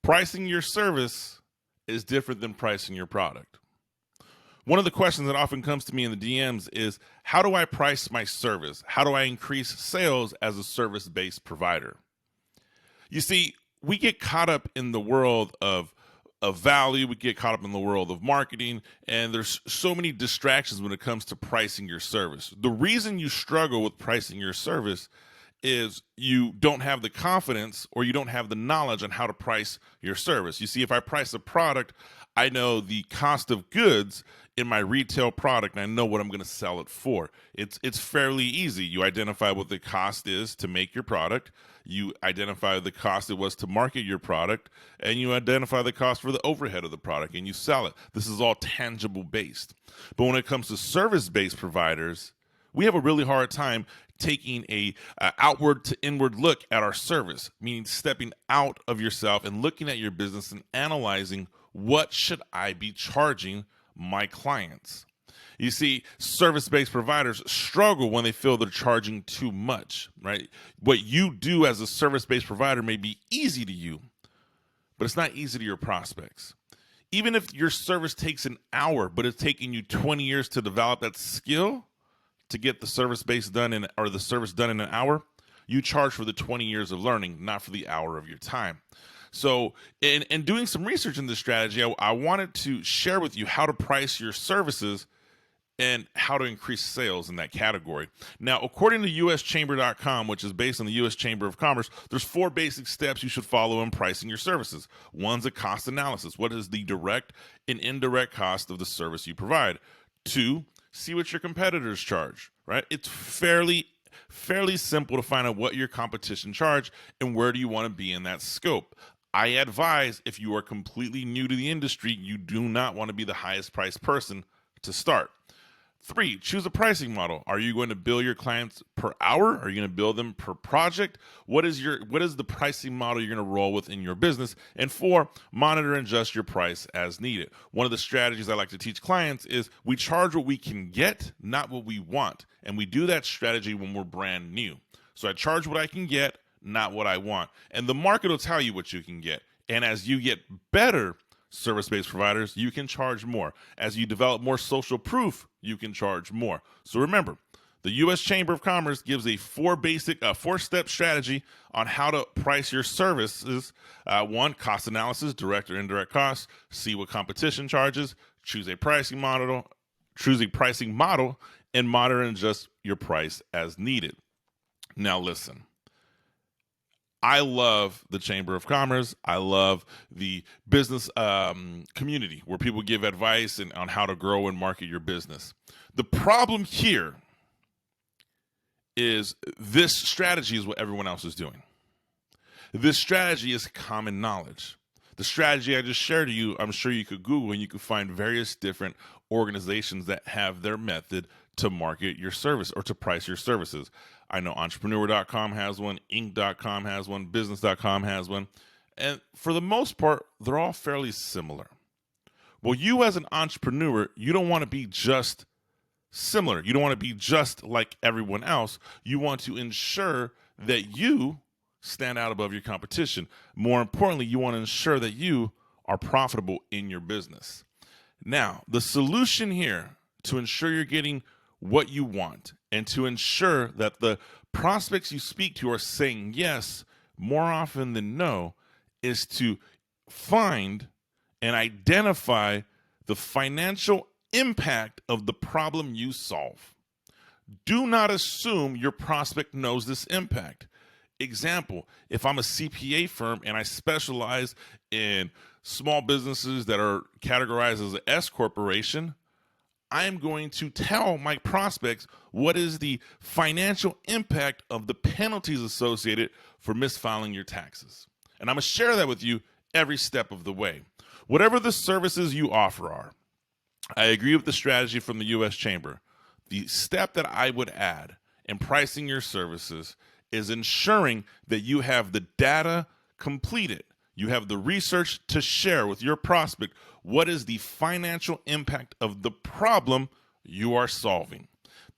Pricing your service is different than pricing your product. One of the questions that often comes to me in the DMs is, how do I price my service? How do I increase sales as a service-based provider? You see, we get caught up in the world of value, we get caught up in the world of marketing, and there's so many distractions when it comes to pricing your service. The reason you struggle with pricing your service is you don't have the confidence or you don't have the knowledge on how to price your service. You see, if I price a product, I know the cost of goods in my retail product and I know what I'm going to sell it for. It's fairly easy. You identify what the cost is to make your product, you identify the cost it was to market your product, and you identify the cost for the overhead of the product, and you sell it. This is all tangible based. But when it comes to service-based providers, we have a really hard time taking a outward to inward look at our service, meaning stepping out of yourself and looking at your business and analyzing, what should I be charging my clients? You see, service-based providers struggle when they feel they're charging too much, right? What you do as a service-based provider may be easy to you, but it's not easy to your prospects. Even if your service takes an hour, but it's taking you 20 years to develop that skill to get the service done in an hour, you charge for the 20 years of learning, not for the hour of your time. So in doing some research in this strategy, I wanted to share with you how to price your services and how to increase sales in that category. Now, according to uschamber.com, which is based on the U.S. Chamber of Commerce, there's 4 basic steps you should follow in pricing your services. One's a cost analysis. What is the direct and indirect cost of the service you provide? 2, see what your competitors charge, right? It's fairly simple to find out what your competition charge and where do you want to be in that scope. I advise, if you are completely new to the industry, you do not want to be the highest priced person to start. 3, choose a pricing model. Are you going to bill your clients per hour? Are you going to bill them per project? What is the pricing model you're going to roll with in your business? And 4, monitor and adjust your price as needed. One of the strategies I like to teach clients is we charge what we can get, not what we want. And we do that strategy when we're brand new. So I charge what I can get, not what I want. And the market will tell you what you can get. And as you get better service-based providers, you can charge more. As you develop more social proof, you can charge more. So remember, the U.S. Chamber of Commerce gives a 4-step strategy on how to price your services. 1, cost analysis, direct or indirect costs. See what competition charges. Choose a pricing model, and monitor and adjust your price as needed. Now listen. I love the Chamber of Commerce. I love the business community where people give advice on how to grow and market your business. The problem here is this strategy is what everyone else is doing. This strategy is common knowledge. The strategy I just shared to you, I'm sure you could Google and you could find various different organizations that have their method to market your service or to price your services. I know entrepreneur.com has one, inc.com has one, business.com has one. And for the most part, they're all fairly similar. Well, you as an entrepreneur, you don't want to be just similar. You don't want to be just like everyone else. You want to ensure that you stand out above your competition. More importantly, you want to ensure that you are profitable in your business. Now, the solution here to ensure you're getting what you want and to ensure that the prospects you speak to are saying yes more often than no is to find and identify the financial impact of the problem you solve. Do not assume your prospect knows this impact. Example, if I'm a CPA firm and I specialize in small businesses that are categorized as an S corporation, I'm going to tell my prospects what is the financial impact of the penalties associated for misfiling your taxes. And I'm going to share that with you every step of the way. Whatever the services you offer are, I agree with the strategy from the U.S. Chamber. The step that I would add in pricing your services is ensuring that you have the data completed. You have the research to share with your prospect. What is the financial impact of the problem you are solving?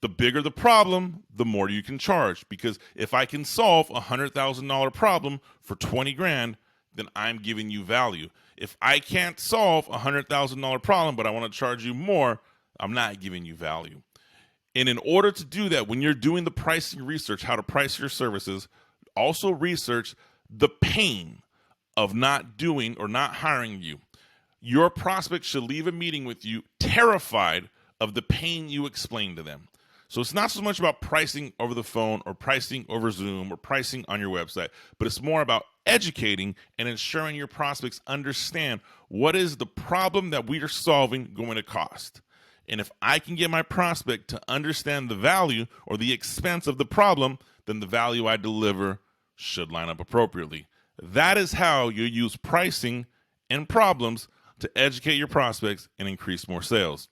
The bigger the problem, the more you can charge. Because if I can solve a $100,000 problem for 20 grand, then I'm giving you value. If I can't solve a $100,000 problem, but I want to charge you more, I'm not giving you value. And in order to do that, when you're doing the pricing research, how to price your services, also research the pain of not doing or not hiring you. Your prospect should leave a meeting with you terrified of the pain you explain to them. So it's not so much about pricing over the phone or pricing over Zoom or pricing on your website, but it's more about educating and ensuring your prospects understand what is the problem that we are solving going to cost. And if I can get my prospect to understand the value or the expense of the problem, then the value I deliver should line up appropriately. That is how you use pricing and problems to educate your prospects and increase more sales.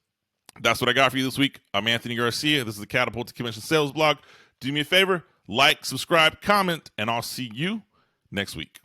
That's what I got for you this week. I'm Anthony Garcia. This is the Catapult to Commission Sales Blog. Do me a favor, like, subscribe, comment, and I'll see you next week.